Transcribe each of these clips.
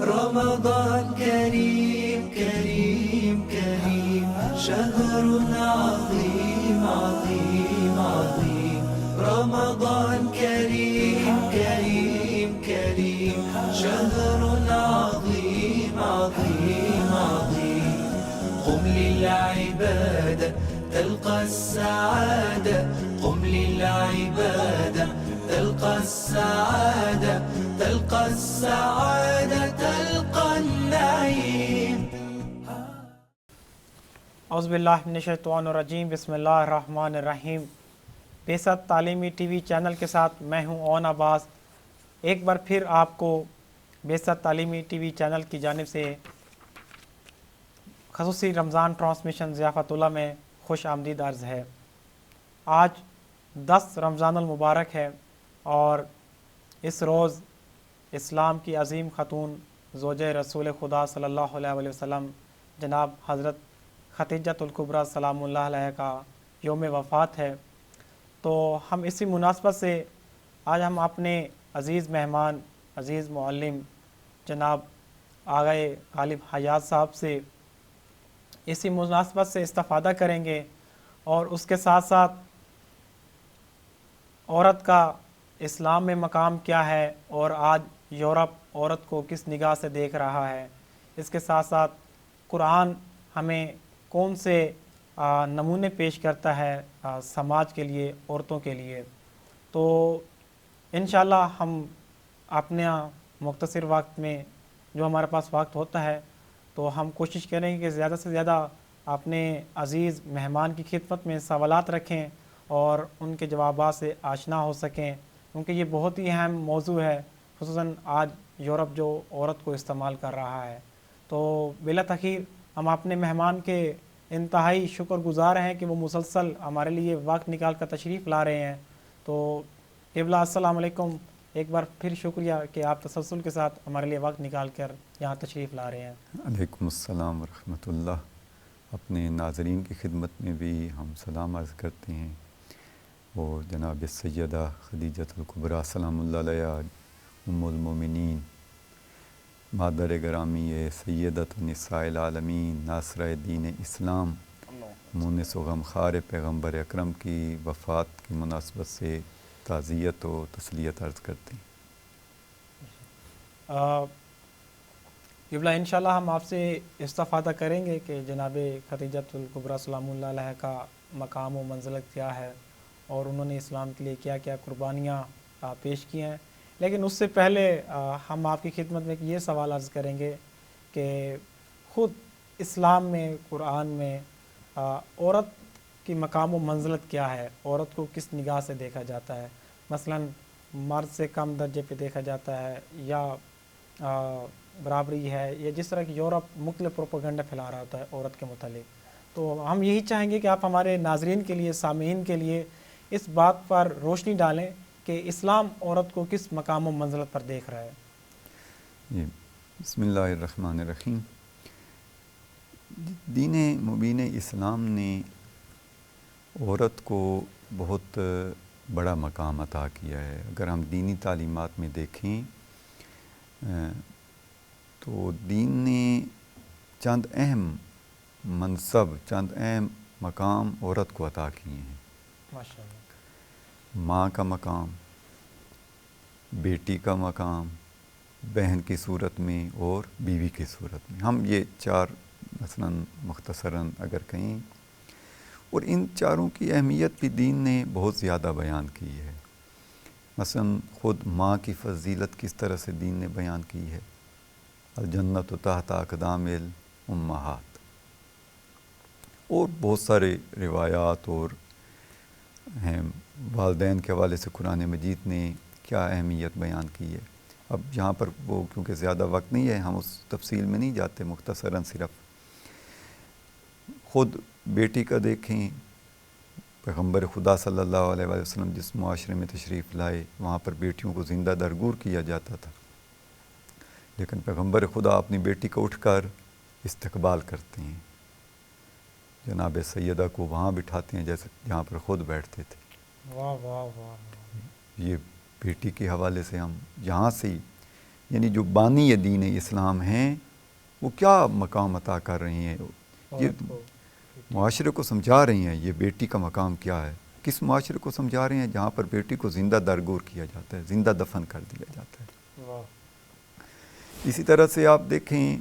رمضان كريم كريم كريم شهر عظيم عظيم عظيم رمضان كريم كريم كريم شهر عظيم عظيم عظيم قم للعبادة تلقى السعادة قم للعبادة تلقى السعادة تلقى السعادة تلقى النعيم اعوذ باللہ من الشیطان الرجیم بسم اللہ الرحمن الرحیم بیست تعلیمی ٹی وی چینل کے ساتھ میں ہوں اون عباس ایک بار پھر آپ کو بیست تعلیمی ٹی وی چینل کی جانب سے خصوصی رمضان ٹرانسمیشن ضیافت اللہ میں خوش آمدید عرض ہے۔ آج 10 رمضان المبارک ہے اور اس روز اسلام کی عظیم خاتون زوجہ رسول خدا صلی اللہ علیہ وسلم جناب حضرت ختیجۃ الکبریٰ سلام اللہ علیہ کا یوم وفات ہے، تو ہم اسی مناسبت سے آج ہم اپنے عزیز مہمان عزیز معلم جناب آغائے غالب حیات صاحب سے اسی مناسبت سے استفادہ کریں گے اور اس کے ساتھ ساتھ عورت کا اسلام میں مقام کیا ہے اور آج یورپ عورت کو کس نگاہ سے دیکھ رہا ہے، اس کے ساتھ ساتھ قرآن ہمیں کون سے نمونے پیش کرتا ہے سماج کے لیے عورتوں کے لیے، تو انشاءاللہ ہم اپنے مختصر وقت میں جو ہمارے پاس وقت ہوتا ہے تو ہم کوشش کریں گے کہ زیادہ سے زیادہ اپنے عزیز مہمان کی خدمت میں سوالات رکھیں اور ان کے جوابات سے آشنا ہو سکیں، کیونکہ یہ بہت ہی اہم موضوع ہے، خصوصاً آج یورپ جو عورت کو استعمال کر رہا ہے۔ تو بلا تاخیر ہم اپنے مہمان کے انتہائی شکر گزار ہیں کہ وہ مسلسل ہمارے لیے وقت نکال کر تشریف لا رہے ہیں۔ تو قبلہ السلام علیکم، ایک بار پھر شکریہ کہ آپ تسلسل کے ساتھ ہمارے لیے وقت نکال کر یہاں تشریف لا رہے ہیں۔ علیکم السلام ورحمۃ اللہ۔ اپنے ناظرین کی خدمت میں بھی ہم سلام عرض کرتے ہیں، اور جناب سیدہ خدیجۃ الکبریٰ سلام اللہ علیہ ام المومنین مادر گرامی سیدۃ نساء العالمین ناصرہ دین اسلام مونس و غمخوار پیغمبر اکرم کی وفات کی مناسبت سے تعزیت و تسلیت عرض کرتے ہیں۔ قبلہ انشاءاللہ ہم آپ سے استفادہ کریں گے کہ جناب ختیجۃ الکبریٰ سلام اللہ علیہ کا مقام و منزلت کیا ہے اور انہوں نے اسلام کے لیے کیا کیا قربانیاں پیش کی ہیں، لیکن اس سے پہلے ہم آپ کی خدمت میں یہ سوال عرض کریں گے کہ خود اسلام میں قرآن میں عورت کی مقام و منزلت کیا ہے، عورت کو کس نگاہ سے دیکھا جاتا ہے، مثلاً مرد سے کم درجے پہ دیکھا جاتا ہے یا برابری ہے، یا جس طرح کہ یورپ مختلف پروپیگنڈا پھیلا رہا ہوتا ہے عورت کے متعلق، تو ہم یہی چاہیں گے کہ آپ ہمارے ناظرین کے لیے سامعین کے لیے اس بات پر روشنی ڈالیں کہ اسلام عورت کو کس مقام و منزلت پر دیکھ رہا ہے۔ جی بسم اللہ الرحمن الرحیم۔ دین مبین اسلام نے عورت کو بہت بڑا مقام عطا کیا ہے۔ اگر ہم دینی تعلیمات میں دیکھیں تو دین نے چند اہم منصب چند اہم مقام عورت کو عطا کیے ہیں۔ ماشاء اللہ۔ ماں کا مقام، بیٹی کا مقام، بہن کی صورت میں اور بیوی کی صورت میں، ہم یہ 4 مثلاً مختصراً اگر کہیں، اور ان چاروں کی اہمیت بھی دین نے بہت زیادہ بیان کی ہے۔ مثلاً خود ماں کی فضیلت کس طرح سے دین نے بیان کی ہے، الجنت تحت اقدام الامہات، اور بہت سارے روایات اور ہیں والدین کے حوالے سے قرآن مجید نے کیا اہمیت بیان کی ہے۔ اب یہاں پر وہ کیونکہ زیادہ وقت نہیں ہے ہم اس تفصیل میں نہیں جاتے، مختصراً صرف خود بیٹی کا دیکھیں، پیغمبر خدا صلی اللہ علیہ وسلم جس معاشرے میں تشریف لائے وہاں پر بیٹیوں کو زندہ درگور کیا جاتا تھا، لیکن پیغمبر خدا اپنی بیٹی کو اٹھ کر استقبال کرتے ہیں، جناب سیدہ کو وہاں بٹھاتے ہیں جیسے جہاں پر خود بیٹھتے تھے۔ واہ واہ واہ۔ یہ بیٹی کے حوالے سے ہم یہاں سے یعنی جو بانی دین اسلام ہیں وہ کیا مقام عطا کر رہی ہیں، یہ معاشرے کو سمجھا رہی ہیں یہ بیٹی کا مقام کیا ہے. کس معاشرے کو سمجھا رہے ہیں؟ جہاں پر بیٹی کو زندہ درگور کیا جاتا ہے، زندہ دفن کر دیا جاتا ہے. اسی طرح سے آپ دیکھیں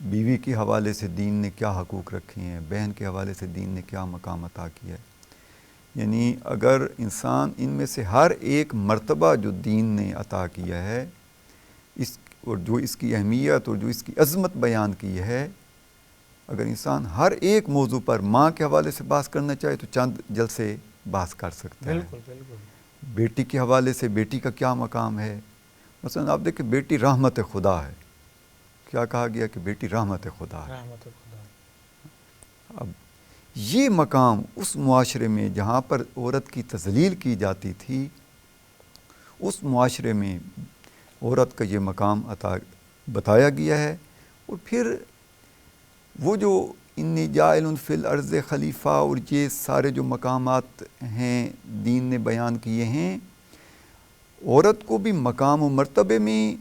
بیوی کے حوالے سے دین نے کیا حقوق رکھے ہیں، بہن کے حوالے سے دین نے کیا مقام عطا کیا ہے. یعنی اگر انسان ان میں سے ہر ایک مرتبہ جو دین نے عطا کیا ہے اور جو اس کی اہمیت اور جو اس کی عظمت بیان کی ہے، اگر انسان ہر ایک موضوع پر ماں کے حوالے سے بحث کرنا چاہے تو چند جلسے بحث کر سکتا ہے. بالکل. بیٹی کے حوالے سے بیٹی کا کیا مقام ہے. مثلا آپ دیکھیں بیٹی رحمت خدا ہے. کیا کہا گیا کہ بیٹی رحمت خدا ہے. اب یہ مقام اس معاشرے میں جہاں پر عورت کی تذلیل کی جاتی تھی، اس معاشرے میں عورت کا یہ مقام عطا بتایا گیا ہے. اور پھر وہ جو انی جاعل فی الارض خلیفہ اور یہ سارے جو مقامات ہیں دین نے بیان کیے ہیں، عورت کو بھی مقام و مرتبے میں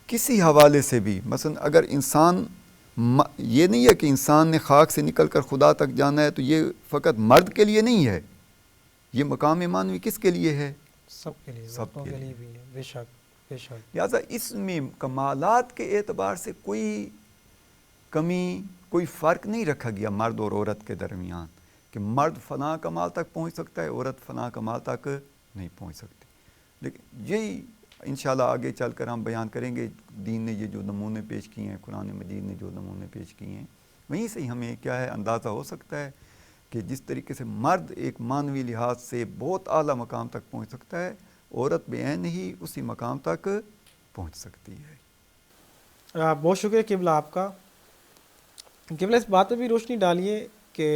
کسی حوالے سے بھی، مثلا اگر انسان یہ نہیں ہے کہ انسان نے خاک سے نکل کر خدا تک جانا ہے تو یہ فقط مرد کے لیے نہیں ہے، یہ مقام معنوی کس کے لیے ہے؟ سب کے لیے، سب کے لیے بھی ہے. بے شک. لہٰذا اس میں کمالات کے اعتبار سے کوئی کمی، کوئی فرق نہیں رکھا گیا مرد اور عورت کے درمیان کہ مرد فلاں کمال تک پہنچ سکتا ہے، عورت فلاں کمال تک نہیں پہنچ سکتی. لیکن یہی انشاءاللہ آگے چل کر ہم بیان کریں گے. دین نے یہ جو نمونے پیش کیے ہیں، قرآن مجید نے جو نمونے پیش کیے ہیں، وہیں سے ہی ہمیں کیا ہے اندازہ ہو سکتا ہے کہ جس طریقے سے مرد ایک معنوی لحاظ سے بہت اعلیٰ مقام تک پہنچ سکتا ہے، عورت بعین ہی اسی مقام تک پہنچ سکتی ہے. بہت شکریہ قبلہ آپ کا. قبلہ اس بات پہ بھی روشنی ڈالیے کہ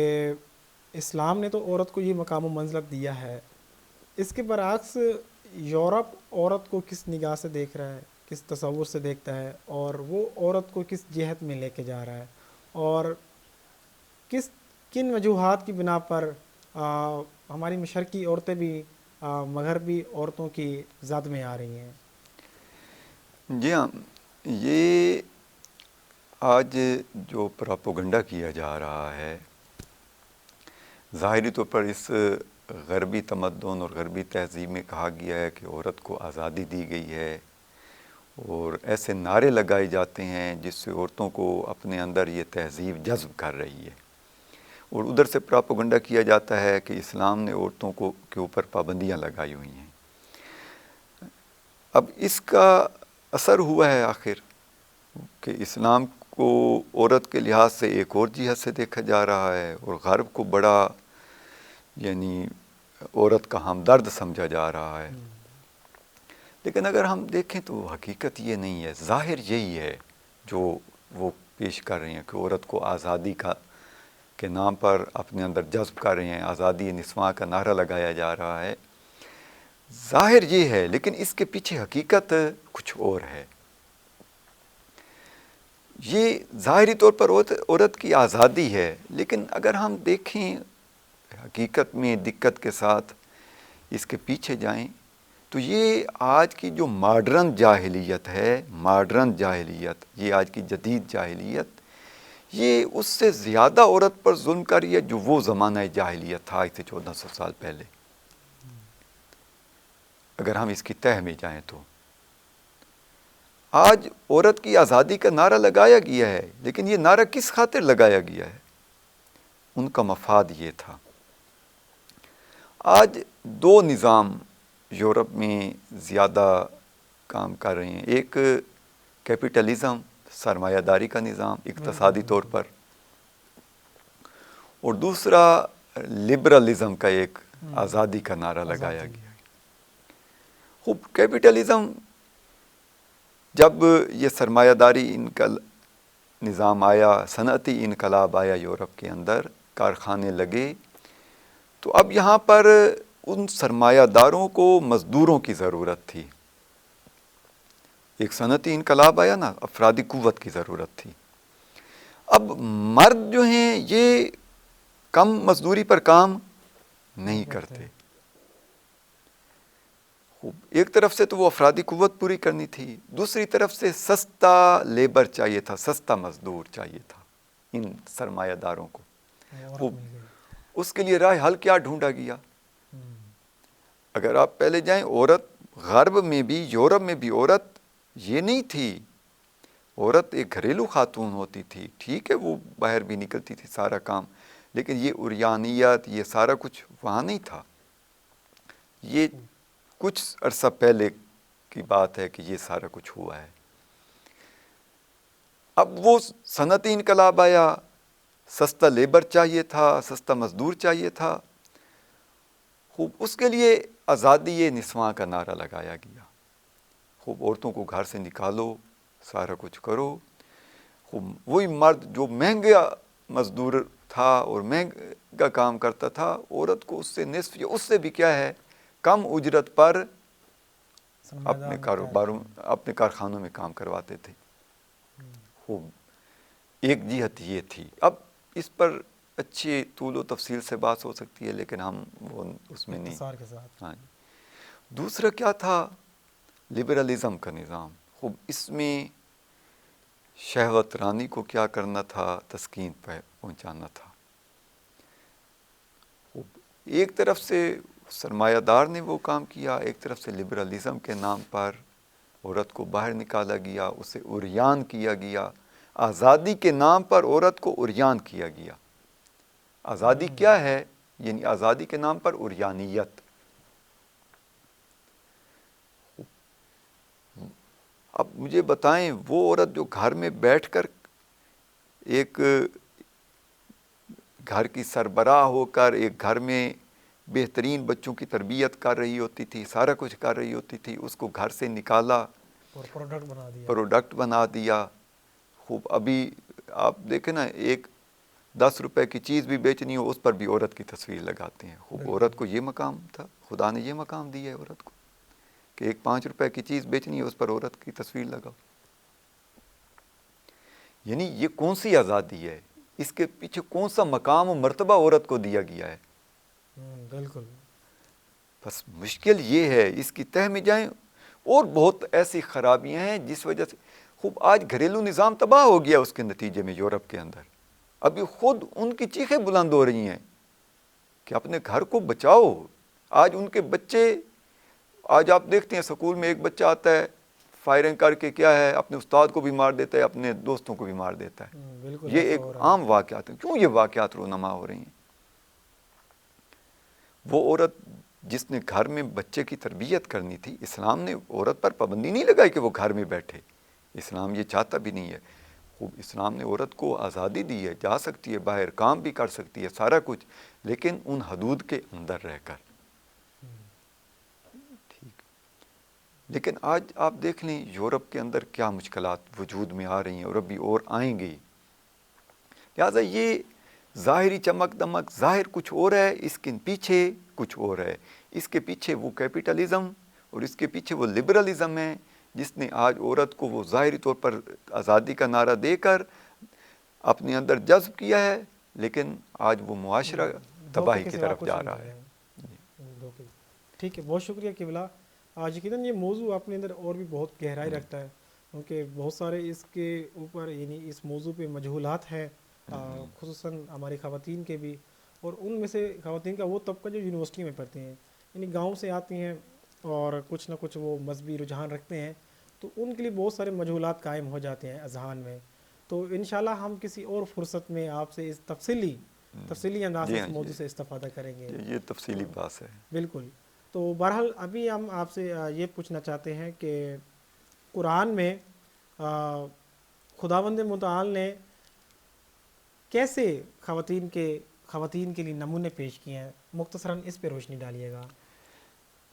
اسلام نے تو عورت کو یہ مقام و منزلت دیا ہے، اس کے برعکس یورپ عورت کو کس نگاہ سے دیکھ رہا ہے، کس تصور سے دیکھتا ہے، اور وہ عورت کو کس جہت میں لے کے جا رہا ہے، اور کن وجوہات کی بنا پر ہماری مشرقی عورتیں بھی مغربی عورتوں کی زد میں آ رہی ہیں. جی ہاں، یہ آج جو پراپوگنڈا کیا جا رہا ہے، ظاہری طور پر اس غربی تمدن اور غربی تہذیب میں کہا گیا ہے کہ عورت کو آزادی دی گئی ہے، اور ایسے نعرے لگائے جاتے ہیں جس سے عورتوں کو اپنے اندر یہ تہذیب جذب کر رہی ہے. اور ادھر سے پراپوگنڈا کیا جاتا ہے کہ اسلام نے عورتوں کے اوپر پابندیاں لگائی ہوئی ہیں. اب اس کا اثر ہوا ہے آخر کہ اسلام کو عورت کے لحاظ سے ایک اور جہت سے دیکھا جا رہا ہے، اور غرب کو بڑا یعنی عورت کا ہمدرد سمجھا جا رہا ہے. لیکن اگر ہم دیکھیں تو حقیقت یہ نہیں ہے. ظاہر یہی ہے جو وہ پیش کر رہے ہیں کہ عورت کو آزادی کے نام پر اپنے اندر جذب کر رہے ہیں، آزادی نسواں کا نعرہ لگایا جا رہا ہے. ظاہر یہ ہے، لیکن اس کے پیچھے حقیقت کچھ اور ہے. یہ ظاہری طور پر عورت کی آزادی ہے، لیکن اگر ہم دیکھیں حقیقت میں دقت کے ساتھ اس کے پیچھے جائیں تو یہ آج کی جو ماڈرن جاہلیت ہے، ماڈرن جاہلیت، یہ آج کی جدید جاہلیت، یہ اس سے زیادہ عورت پر ظلم کر رہی ہے جو وہ زمانہ جاہلیت تھا آج سے 1400 سال پہلے. اگر ہم اس کی تہ میں جائیں تو آج عورت کی آزادی کا نعرہ لگایا گیا ہے، لیکن یہ نعرہ کس خاطر لگایا گیا ہے؟ ان کا مفاد یہ تھا. آج دو نظام یورپ میں زیادہ کام کر رہے ہیں. ایک کیپٹلزم، سرمایہ داری کا نظام اقتصادی طور پر، اور دوسرا لبرلزم کا ایک آزادی کا نعرہ لگایا گیا ہے. خوب کیپٹلزم، جب یہ سرمایہ داری نظام آیا، صنعتی انقلاب آیا یورپ کے اندر، کارخانے لگے، تو اب یہاں پر ان سرمایہ داروں کو مزدوروں کی ضرورت تھی. ایک صنعتی انقلاب آیا نا، افرادی قوت کی ضرورت تھی. اب مرد جو ہیں یہ کم مزدوری پر کام نہیں کرتے. ایک طرف سے تو وہ افرادی قوت پوری کرنی تھی، دوسری طرف سے سستا لیبر چاہیے تھا، سستا مزدور چاہیے تھا ان سرمایہ داروں کو۔ وہ اس کے لیے راہ حل کیا ڈھونڈا گیا؟ اگر آپ پہلے جائیں، عورت غرب میں بھی، یورپ میں بھی عورت یہ نہیں تھی، عورت ایک گھریلو خاتون ہوتی تھی، ٹھیک ہے وہ باہر بھی نکلتی تھی سارا کام، لیکن یہ عریانیت یہ سارا کچھ وہاں نہیں تھا۔ یہ کچھ عرصہ پہلے کی بات ہے کہ یہ سارا کچھ ہوا ہے۔ اب وہ صنعتی انقلاب آیا، سستا لیبر چاہیے تھا، سستا مزدور چاہیے تھا، خوب اس کے لیے آزادی نسواں کا نعرہ لگایا گیا۔ خوب عورتوں کو گھر سے نکالو، سارا کچھ کرو۔ خوب وہی مرد جو مہنگا مزدور تھا اور مہنگا کام کرتا تھا، عورت کو اس سے نصف یا اس سے بھی کیا ہے کم اجرت پر اپنے کاروباروں اپنے کارخانوں میں کام کرواتے تھے۔ خوب ایک جہت یہ تھی۔ اب اس پر اچھی طول و تفصیل سے بات ہو سکتی ہے، لیکن ہم وہ اس میں نہیں۔ اختصار کے ساتھ۔ ہاں جی۔ دوسرا کیا تھا؟ لبرلزم کا نظام۔ خوب اس میں شہوت رانی کو کیا کرنا تھا؟ تسکین پہ پہنچانا تھا۔ خوب ایک طرف سے سرمایہ دار نے وہ کام کیا، ایک طرف سے لبرلزم کے نام پر عورت کو باہر نکالا گیا، اسے عریان کیا گیا۔ آزادی کے نام پر عورت کو عریان کیا گیا۔ آزادی کیا ہے؟ یعنی آزادی کے نام پر عریانیت۔ اب مجھے بتائیں، وہ عورت جو گھر میں بیٹھ کر ایک گھر کی سربراہ ہو کر ایک گھر میں بہترین بچوں کی تربیت کر رہی ہوتی تھی، سارا کچھ کر رہی ہوتی تھی، اس کو گھر سے نکالا اور پروڈکٹ بنا دیا۔ خوب ابھی آپ دیکھیں نا، ایک 10 روپے کی چیز بھی بیچنی ہو، اس پر بھی عورت کی تصویر لگاتے ہیں۔ خوب عورت کو یہ مقام تھا، خدا نے یہ مقام دیا ہے عورت کو کہ ایک 5 روپے کی چیز بیچنی ہے، اس پر عورت کی تصویر لگاؤ۔ یعنی یہ کون سی آزادی ہے؟ اس کے پیچھے کون سا مقام و مرتبہ عورت کو دیا گیا ہے؟ بالکل۔ بس مشکل یہ ہے، اس کی تہ میں جائیں اور بہت ایسی خرابیاں ہیں جس وجہ سے خوب آج گھریلو نظام تباہ ہو گیا اس کے نتیجے میں یورپ کے اندر۔ ابھی خود ان کی چیخیں بلند ہو رہی ہیں کہ اپنے گھر کو بچاؤ۔ آج ان کے بچے، آج آپ دیکھتے ہیں سکول میں ایک بچہ آتا ہے، فائرنگ کر کے کیا ہے اپنے استاد کو بھی مار دیتا ہے، اپنے دوستوں کو بھی مار دیتا ہے۔ یہ ایک عام واقعات ہیں۔ کیوں یہ واقعات رونما ہو رہی ہیں؟ وہ عورت جس نے گھر میں بچے کی تربیت کرنی تھی، اسلام نے عورت پر پابندی نہیں لگائی کہ وہ گھر میں بیٹھے، اسلام یہ چاہتا بھی نہیں ہے۔ خوب اسلام نے عورت کو آزادی دی ہے، جا سکتی ہے باہر، کام بھی کر سکتی ہے، سارا کچھ، لیکن ان حدود کے اندر رہ کر۔ ٹھیک، لیکن آج آپ دیکھ لیں یورپ کے اندر کیا مشکلات وجود میں آ رہی ہیں اور ابھی اور آئیں گی۔ لہٰذا یہ ظاہری چمک دمک ظاہر کچھ اور ہے، اس کے پیچھے کچھ اور ہے۔ اس کے پیچھے وہ کیپیٹلزم اور اس کے پیچھے وہ لبرلزم ہے جس نے آج عورت کو وہ ظاہری طور پر آزادی کا نعرہ دے کر اپنے اندر جذب کیا ہے، لیکن آج وہ معاشرہ تباہی کی طرف جا رہا ہے۔ ٹھیک ہے، بہت شکریہ قبلہ۔ آج یقیناً یہ موضوع اپنے اندر اور بھی بہت گہرائی رکھتا ہے، کیونکہ بہت سارے اس کے اوپر یعنی اس موضوع پہ مجہولات ہیں، خصوصاً ہماری خواتین کے بھی، اور ان میں سے خواتین کا وہ طبقہ جو یونیورسٹی میں پڑھتے ہیں، یعنی گاؤں سے آتی ہیں اور کچھ نہ کچھ وہ مذہبی رجحان رکھتے ہیں، تو ان کے لیے بہت سارے مجہولات قائم ہو جاتے ہیں اذہان میں۔ تو انشاءاللہ ہم کسی اور فرصت میں آپ سے اس تفصیلی انداز سے اس موضوع سے استفادہ کریں گے۔ یہ تفصیلی بات ہے۔ بالکل۔ تو بہرحال ابھی ہم آپ سے یہ پوچھنا چاہتے ہیں کہ قرآن میں خداوند متعال نے کیسے خواتین کے لیے نمونے پیش کیے ہیں، مختصراً اس پہ روشنی ڈالیے گا۔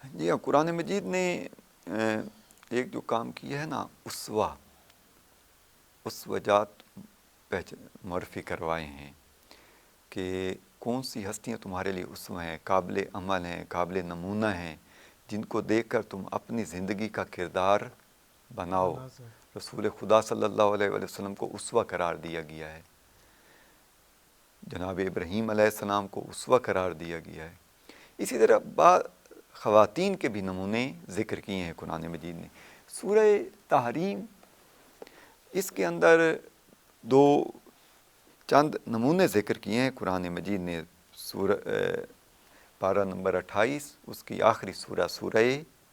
جی ہاں، قرآن مجید نے ایک جو کام کیا ہے نا، اسوجات معرفی کروائے ہیں کہ کون سی ہستیاں تمہارے لیے اسوہ ہیں، قابل عمل ہیں، قابل نمونہ ہیں، جن کو دیکھ کر تم اپنی زندگی کا کردار بناؤ۔ رسول خدا صلی اللہ علیہ وسلم کو اسوہ قرار دیا گیا ہے، جناب ابراہیم علیہ السلام کو اسوہ قرار دیا گیا ہے۔ اسی طرح خواتین کے بھی نمونے ذکر کیے ہیں قرآن مجید نے۔ سورہ تحریم، اس کے اندر چند نمونے ذکر کیے ہیں قرآن مجید نے۔ سورہ پارہ نمبر 28، اس کی آخری سورہ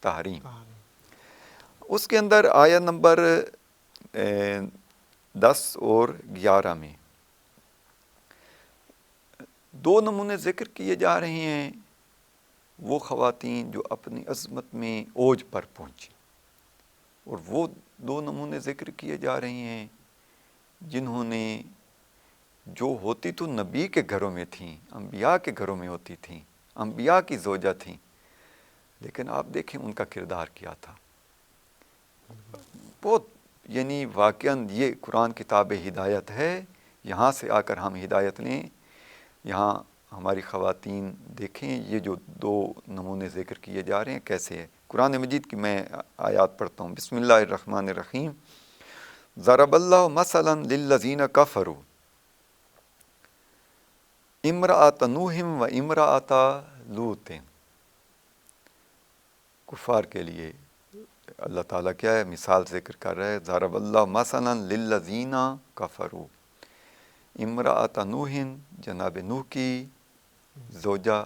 تحریم، اس کے اندر آیت نمبر 10 اور 11 میں 2 نمونے ذکر کیے جا رہے ہیں، وہ خواتین جو اپنی عظمت میں اوج پر پہنچی، اور وہ 2 نمونے ذکر کیے جا رہے ہیں جنہوں نے، جو ہوتی تو نبی کے گھروں میں تھیں، انبیاء کے گھروں میں ہوتی تھیں، انبیاء کی زوجہ تھیں، لیکن آپ دیکھیں ان کا کردار کیا تھا۔ بہت یعنی واقعاً یہ قرآن کتاب ہدایت ہے، یہاں سے آ کر ہم ہدایت لیں۔ یہاں ہماری خواتین دیکھیں یہ جو 2 نمونے ذکر کیے جا رہے ہیں کیسے ہے۔ قرآن مجید کی میں آیات پڑھتا ہوں۔ بسم اللہ الرحمن الرحیم۔ ضرب اللہ مثلا للذین کفروا امرأۃ نوح و امرأۃ لوط۔ کفار کے لیے اللہ تعالیٰ کیا ہے، مثال ذکر کر رہا ہے۔ ضرب اللہ مثلا للذین کفروا، امرأۃ نوح، جناب نوح کی زوجہ،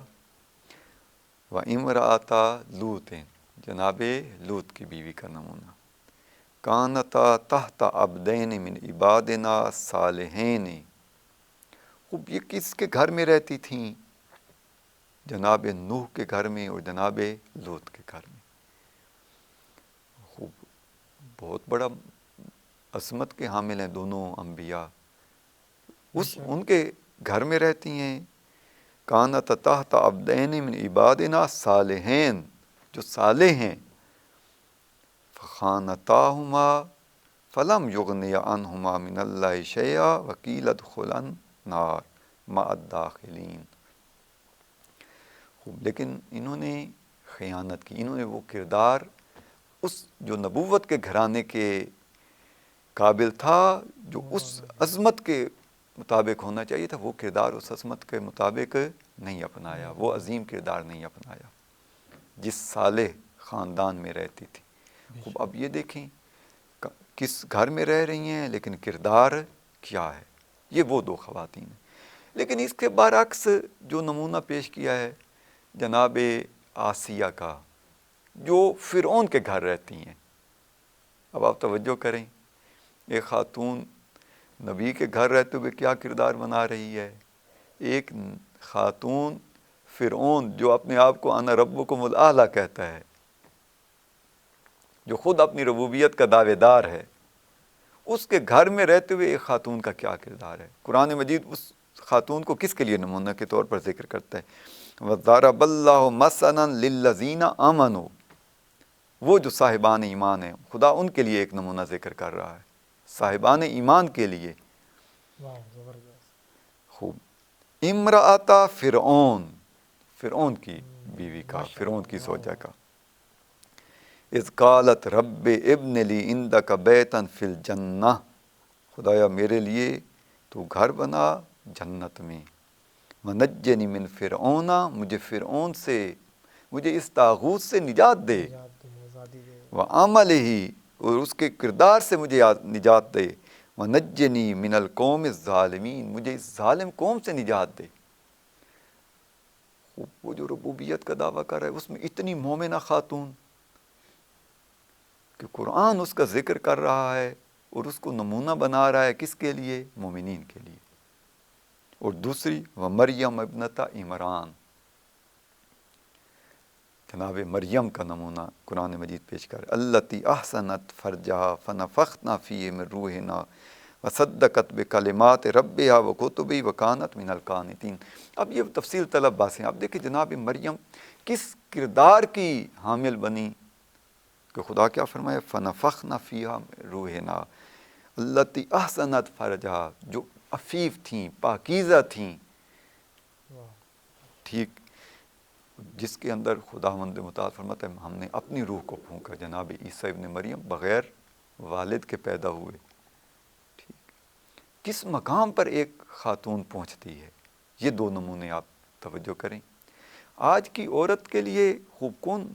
و امرأۃ لوط، جناب لوط کی بیوی کا نمونہ۔ کانتا تحت عبدین من عبادنا صالحین، خوب یہ کس کے گھر میں رہتی تھیں؟ جناب نوح کے گھر میں اور جناب لوط کے گھر میں۔ خوب بہت بڑا عظمت کے حامل ہیں دونوں انبیاء، ان کے گھر میں رہتی ہیں۔ کانت تحت عبدین من عبادنا صالحین، جو صالح ہیں، فخانتاہما فلم یغنیا عنہما من اللہ شیئا وقیل ادخلا النار مع الداخلین۔ خوب، لیکن انہوں نے خیانت کی، انہوں نے وہ کردار اس جو نبوت کے گھرانے کے قابل تھا، جو اس عظمت کے مطابق ہونا چاہیے تھا، وہ کردار اس عظمت کے مطابق نہیں اپنایا، وہ عظیم کردار نہیں اپنایا جس صالح خاندان میں رہتی تھی۔ خوب، اب یہ دیکھیں کس گھر میں رہ رہی ہیں، لیکن کردار کیا ہے، یہ وہ 2 خواتین ہیں۔ لیکن اس کے برعکس جو نمونہ پیش کیا ہے جناب آسیہ کا، جو فرعون کے گھر رہتی ہیں۔ اب آپ توجہ کریں، ایک خاتون نبی کے گھر رہتے ہوئے کیا کردار بنا رہی ہے، ایک خاتون فرعون جو اپنے آپ کو انا ربکم الاعلی کہتا ہے، جو خود اپنی ربوبیت کا دعوے دار ہے، اس کے گھر میں رہتے ہوئے ایک خاتون کا کیا کردار ہے۔ قرآن مجید اس خاتون کو کس کے لیے نمونہ کے طور پر ذکر کرتا ہے؟ وَضَرَبَ اللَّهُ مَثَلًا لِلَّذِينَ آمَنُوا، وہ جو صاحبان ایمان ہیں، خدا ان کے لیے ایک نمونہ ذکر کر رہا ہے، صاحبان ایمان کے لیے۔ خوب، امرأۃ فرعون، فرعون کی بیوی کا، فرعون کی زوجہ کا۔ اذ قالت رب ابن لی عندک بیتا فی الجنہ، خدایا میرے لیے تو گھر بنا جنت میں، ونجنی من فرعون، مجھے فرعون سے، مجھے اس طاغوت سے نجات دے، وعملہ، اور اس کے کردار سے مجھے نجات دے، ونجنی من القوم الظالمین، مجھے اس ظالم قوم سے نجات دے۔ وہ جو ربوبیت کا دعویٰ کر رہا ہے، اس میں اتنی مومنہ خاتون کہ قرآن اس کا ذکر کر رہا ہے اور اس کو نمونہ بنا رہا ہے، کس کے لیے؟ مومنین کے لیے۔ اور دوسری ومریم ابنۃ عمران، جناب مریم کا نمونہ قرآن مجید پیش کر، التی احسنت فرجہا فنفخنا فیہ من روحنا وصدقت بکلمات ربہا وکتبہ وکانت من القانتین۔ اب یہ تفصیل طلب باتیں، اب دیکھیں جناب مریم کس کردار کی حامل بنی، کہ خدا کیا فرمائے، فنفخنا فیہا من روحنا، التی احسنت فرجہا، جو عفیف تھیں، پاکیزہ تھیں، ٹھیک، جس کے اندر خداوند متعال فرماتا ہے ہم نے اپنی روح کو پھونکا، جناب عیسیٰ ابن مریم بغیر والد کے پیدا ہوئے۔ ٹھیک، کس مقام پر ایک خاتون پہنچتی ہے، یہ 2 نمونے آپ توجہ کریں۔ آج کی عورت کے لیے خوب کون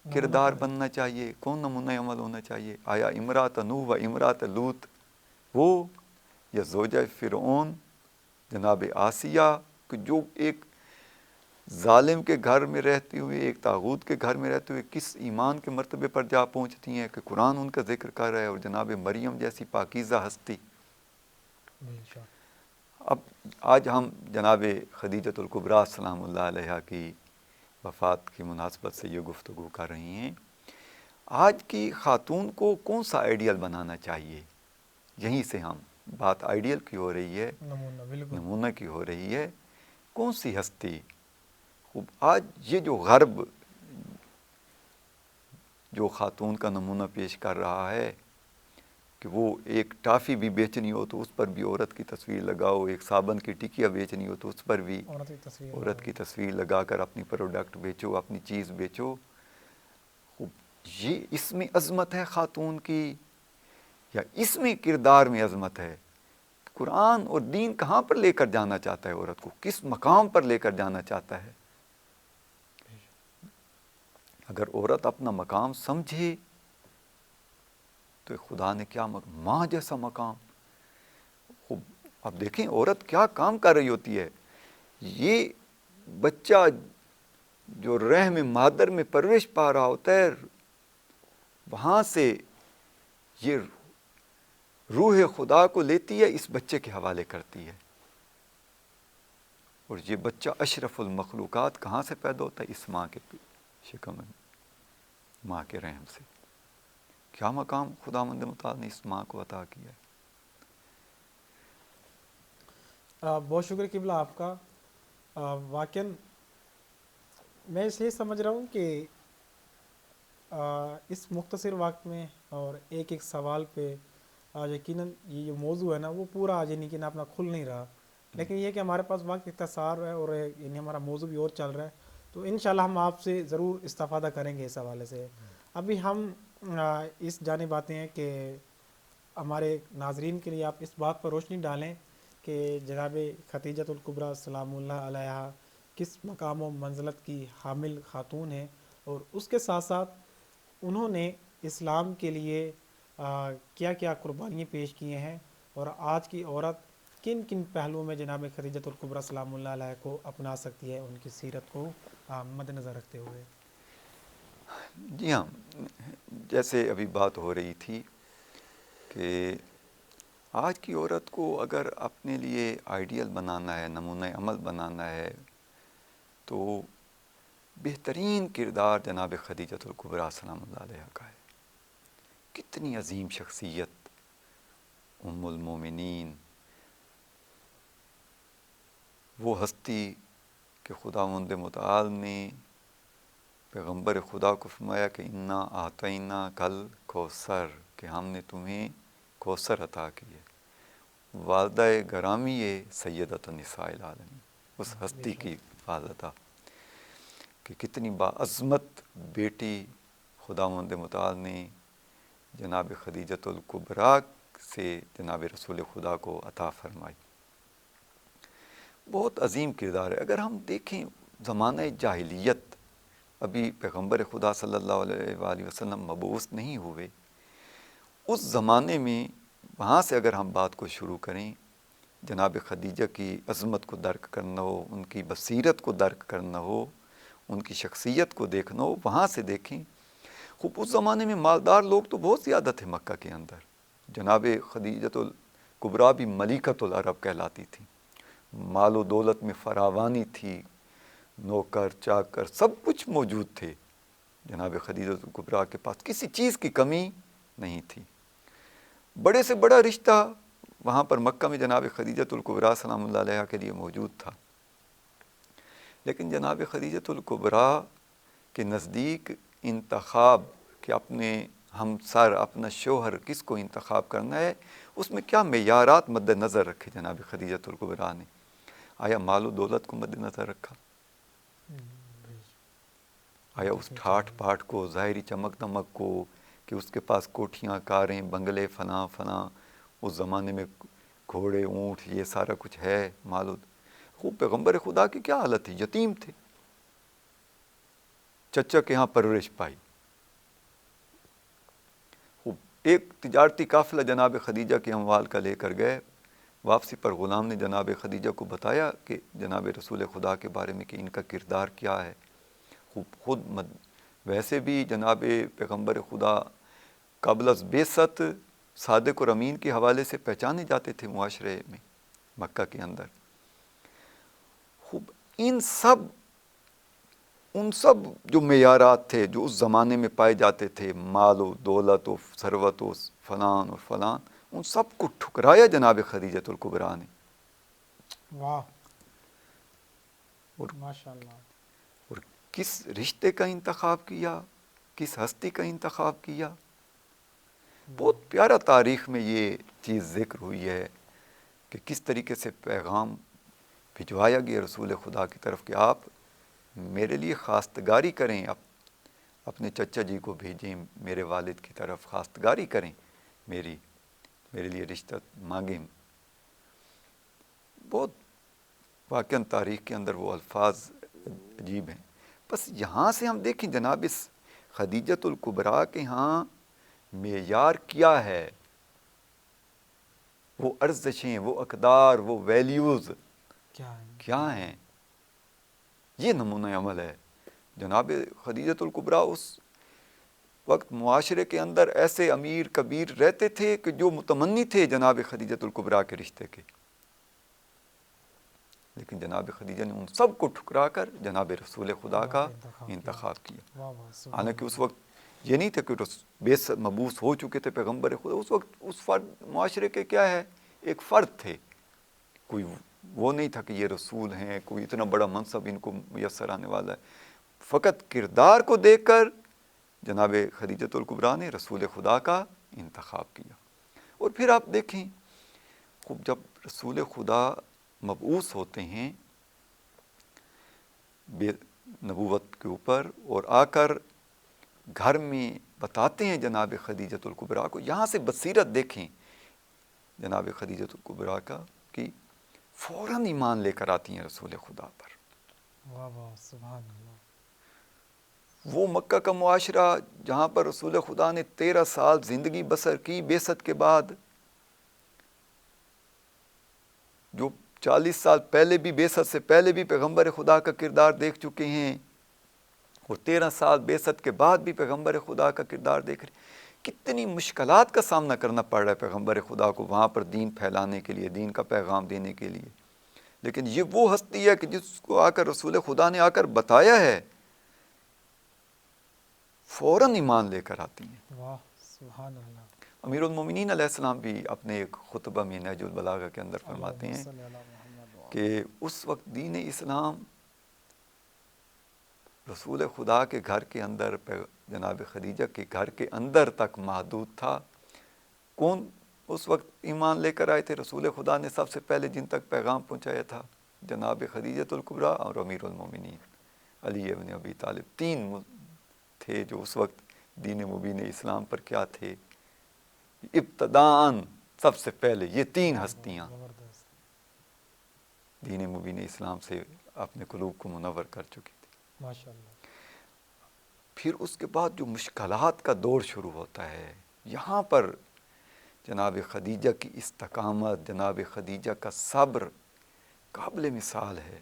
کردار بننا چاہیے، کون نمونہ عمل ہونا چاہیے؟ آیا امرات نوح و امرات لوط وہ، یا زوجہ فرعون جناب آسیہ، کہ جو ایک ظالم کے گھر میں رہتے ہوئے، ایک طاغوت کے گھر میں رہتے ہوئے کس ایمان کے مرتبے پر جا پہنچتی ہیں کہ قرآن ان کا ذکر کر رہا ہے، اور جناب مریم جیسی پاکیزہ ہستی۔ اب آج ہم جناب خدیجۃ الکبریٰ سلام اللہ علیہا کی وفات کی مناسبت سے یہ گفتگو کر رہی ہیں۔ آج کی خاتون کو کون سا آئیڈیل بنانا چاہیے؟ یہیں سے ہم بات آئیڈیل کی ہو رہی ہے، نمونہ کی ہو رہی ہے۔ کون سی ہستی؟ آج یہ جو غرب جو خاتون کا نمونہ پیش کر رہا ہے کہ وہ ایک ٹافی بھی بیچنی ہو تو اس پر بھی عورت کی تصویر لگاؤ، ایک صابن کی ٹکیا بیچنی ہو تو اس پر بھی عورت کی تصویر لگا کر اپنی پروڈکٹ بیچو، اپنی چیز بیچو۔ یہ اس میں عظمت ہے خاتون کی، یا اس میں کردار میں عظمت ہے؟ قرآن اور دین کہاں پر لے کر جانا چاہتا ہے عورت کو، کس مقام پر لے کر جانا چاہتا ہے؟ اگر عورت اپنا مقام سمجھے تو خدا نے کیا ماں جیسا مقام۔ اب دیکھیں عورت کیا کام کر رہی ہوتی ہے، یہ بچہ جو رحم مادر میں پرورش پا رہا ہوتا ہے، وہاں سے یہ روح خدا کو لیتی ہے، اس بچے کے حوالے کرتی ہے، اور یہ بچہ اشرف المخلوقات کہاں سے پیدا ہوتا ہے؟ اس ماں کے شکم میں، ماں کے رحم سے۔ کیا مقام خداوند متعال نے اس ماں کو عطا کیا ہے۔ بہت شکریہ قبلہ آپ کا۔ واقعاً میں اس لیے سمجھ رہا ہوں کہ اس مختصر وقت میں اور ایک ایک سوال پہ یقیناً یہ جو موضوع ہے نا وہ پورا آج یعنی کہ اپنا کھل نہیں رہا، لیکن یہ کہ ہمارے پاس وقت اختصار ہے اور یعنی ہمارا موضوع بھی اور چل رہا ہے، تو انشاءاللہ ہم آپ سے ضرور استفادہ کریں گے اس حوالے سے۔ ابھی ہم اس جانب آتے ہیں کہ ہمارے ناظرین کے لیے آپ اس بات پر روشنی ڈالیں کہ جناب خدیجۃ الکبریٰ سلام اللہ علیہا کس مقام و منزلت کی حامل خاتون ہیں، اور اس کے ساتھ ساتھ انہوں نے اسلام کے لیے کیا کیا قربانیاں پیش کیے ہیں، اور آج کی عورت کن کن پہلوؤں میں جناب خدیجۃ الکبریٰ سلام اللہ علیہ کو اپنا سکتی ہے، ان کی سیرت کو مد نظر رکھتے ہوئے۔ جی ہاں، جیسے ابھی بات ہو رہی تھی کہ آج کی عورت کو اگر اپنے لیے آئیڈیل بنانا ہے، نمونہ عمل بنانا ہے، تو بہترین کردار جناب خدیجۃ الکبریٰ سلام اللہ علیہ کا ہے۔ کتنی عظیم شخصیت، ام المومنین، وہ ہستی کہ خداوند متعال نے پیغمبر خدا کو فرمایا کہ انا اعطینا کل کوثر، کہ ہم نے تمہیں کوثر عطا کی ہے۔ والدہ گرامی سیدۃ النساء العالمین، اس ہستی کی والدہ کہ کتنی باعظمت بیٹی خداوند متعال نے جناب خدیجۃ الکبریٰ سے جناب رسول خدا کو عطا فرمائی۔ بہت عظیم کردار ہے۔ اگر ہم دیکھیں زمانہ جاہلیت، ابھی پیغمبر خدا صلی اللہ علیہ وآلہ وسلم مبعوث نہیں ہوئے، اس زمانے میں وہاں سے اگر ہم بات کو شروع کریں، جناب خدیجہ کی عظمت کو درک کرنا ہو، ان کی بصیرت کو درک کرنا ہو، ان کی شخصیت کو دیکھنا ہو، وہاں سے دیکھیں۔ خوب اس زمانے میں مالدار لوگ تو بہت زیادہ تھے مکہ کے اندر۔ جناب خدیجۃ الکبریٰ بھی ملکۃ العرب کہلاتی تھی، مال و دولت میں فراوانی تھی، نوکر چاکر سب کچھ موجود تھے۔ جناب خدیجۃ الکبریٰ کے پاس کسی چیز کی کمی نہیں تھی۔ بڑے سے بڑا رشتہ وہاں پر مکہ میں جناب خدیجۃ الکبریٰ سلام اللہ علیہ کے لیے موجود تھا، لیکن جناب خدیجۃ الکبریٰ کے نزدیک انتخاب کہ اپنے ہمسر، اپنا شوہر کس کو انتخاب کرنا ہے، اس میں کیا معیارات مد نظر رکھے جناب خدیجۃ الکبریٰ نے؟ آیا مال و دولت کو مد نظر رکھا؟ آیا اس ٹھاٹ پاٹ کو، ظاہری چمک دمک کو، کہ اس کے پاس کوٹھیاں، کاریں، بنگلے، فلاں فلاں، اس زمانے میں گھوڑے، اونٹ، یہ سارا کچھ ہے، خوب پیغمبر خدا کی کیا حالت تھی؟ یتیم تھے، چچا کے ہاں پرورش پائی. خوب ایک تجارتی قافلہ جناب خدیجہ کے اموال کا لے کر گئے. واپسی پر غلام نے جناب خدیجہ کو بتایا کہ جناب رسول خدا کے بارے میں کہ ان کا کردار کیا ہے. خوب خود ویسے بھی جناب پیغمبر خدا قبل از بعثت صادق اور امین کے حوالے سے پہچانے جاتے تھے معاشرے میں مکہ کے اندر. خوب ان سب جو معیارات تھے جو اس زمانے میں پائے جاتے تھے، مال و دولت و ثروت و فلان اور فلان، ان سب کو ٹھکرایا جناب خدیجۃ الکبریٰ نے. واہ اور ماشاء اللہ. اور کس رشتے کا انتخاب کیا، کس ہستی کا انتخاب کیا. بہت پیارا تاریخ میں یہ چیز ذکر ہوئی ہے کہ کس طریقے سے پیغام بھجوایا گیا رسول خدا کی طرف کہ آپ میرے لیے خواستگاری کریں، اپنے چچا جی کو بھیجیں میرے والد کی طرف، خواستگاری کریں، میرے لیے رشتہ مانگیں. بہت واقعاً تاریخ کے اندر وہ الفاظ عجیب ہیں. بس یہاں سے ہم دیکھیں جناب اس خدیجۃ الکبریٰ کے ہاں معیار کیا ہے، وہ ارزشیں، وہ اقدار، وہ ویلیوز کیا ہیں. یہ نمونہ عمل ہے. جناب خدیجۃ الکبریٰ اس وقت معاشرے کے اندر ایسے امیر کبیر رہتے تھے کہ جو متمنی تھے جناب خدیجۃ الکبریٰ کے رشتے کے، لیکن جناب خدیجہ نے ان سب کو ٹھکرا کر جناب رسول خدا کا انتخاب کیا. حالانکہ اس وقت یہ نہیں تھا کہ بعثت مبعوث ہو چکے تھے پیغمبر خدا. اس وقت اس فرد معاشرے کے کیا ہے، ایک فرد تھے، کوئی وہ نہیں تھا کہ یہ رسول ہیں، کوئی اتنا بڑا منصب ان کو میسر آنے والا ہے. فقط کردار کو دیکھ کر جناب خدیجۃ الکبریٰ نے رسول خدا کا انتخاب کیا. اور پھر آپ دیکھیں خوب جب رسول خدا مبعوث ہوتے ہیں نبوت کے اوپر اور آ کر گھر میں بتاتے ہیں جناب خدیجۃ الکبریٰ کو، یہاں سے بصیرت دیکھیں جناب خدیجۃ الکبریٰ کا کہ فوراً ایمان لے کر آتی ہیں رسول خدا پر. واہ واہ سبحان اللہ. وہ مکہ کا معاشرہ جہاں پر رسول خدا نے 13 سال زندگی بسر کی بعثت کے بعد، جو 40 سال پہلے بھی بعثت سے پہلے بھی پیغمبر خدا کا کردار دیکھ چکے ہیں اور 13 سال بعثت کے بعد بھی پیغمبر خدا کا کردار دیکھ رہے ہیں. کتنی مشکلات کا سامنا کرنا پڑ رہا ہے پیغمبر خدا کو وہاں پر دین پھیلانے کے لیے، دین کا پیغام دینے کے لیے. لیکن یہ وہ ہستی ہے کہ جس کو آ کر رسول خدا نے آ کر بتایا ہے، فوراً ایمان لے کر آتی ہیں. واہ سبحان اللہ. امیر المومنین علیہ السلام بھی اپنے ایک خطبہ میں نہج البلاغہ کے اندر فرماتے ہیں کہ اس وقت دین اسلام رسول خدا کے گھر کے اندر، جناب خدیجہ کے گھر کے اندر تک محدود تھا. کون اس وقت ایمان لے کر آئے تھے؟ رسول خدا نے سب سے پہلے جن تک پیغام پہنچایا تھا جناب خدیجۃ الکبریٰ اور امیر المومنین علی ابن ابی طالب. 3 تھے جو اس وقت دین مبین اسلام پر کیا تھے، ابتداءً سب سے پہلے یہ 3 ہستیاں دین مبین اسلام سے اپنے قلوب کو منور کر چکی تھی. ماشاءاللہ. پھر اس کے بعد جو مشکلات کا دور شروع ہوتا ہے، یہاں پر جناب خدیجہ کی استقامت، جناب خدیجہ کا صبر قابل مثال ہے.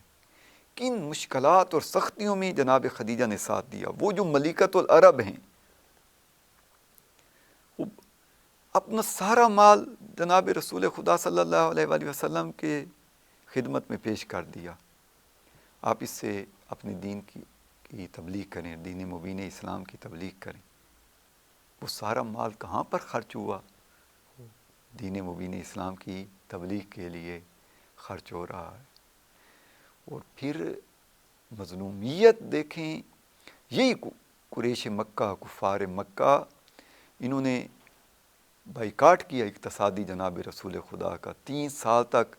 کن مشکلات اور سختیوں میں جناب خدیجہ نے ساتھ دیا. وہ جو ملکۃ العرب ہیں، اپنا سارا مال جناب رسول خدا صلی اللہ علیہ وآلہ وسلم کے خدمت میں پیش کر دیا. آپ اس سے اپنے دین کی تبلیغ کریں، دین مبین اسلام کی تبلیغ کریں. وہ سارا مال کہاں پر خرچ ہوا؟ دین مبین اسلام کی تبلیغ کے لیے خرچ ہو رہا ہے. اور پھر مظلومیت دیکھیں، یہی قریش مکہ، کفار مکہ، انہوں نے بائیکاٹ کیا اقتصادی جناب رسول خدا کا. 3 سال تک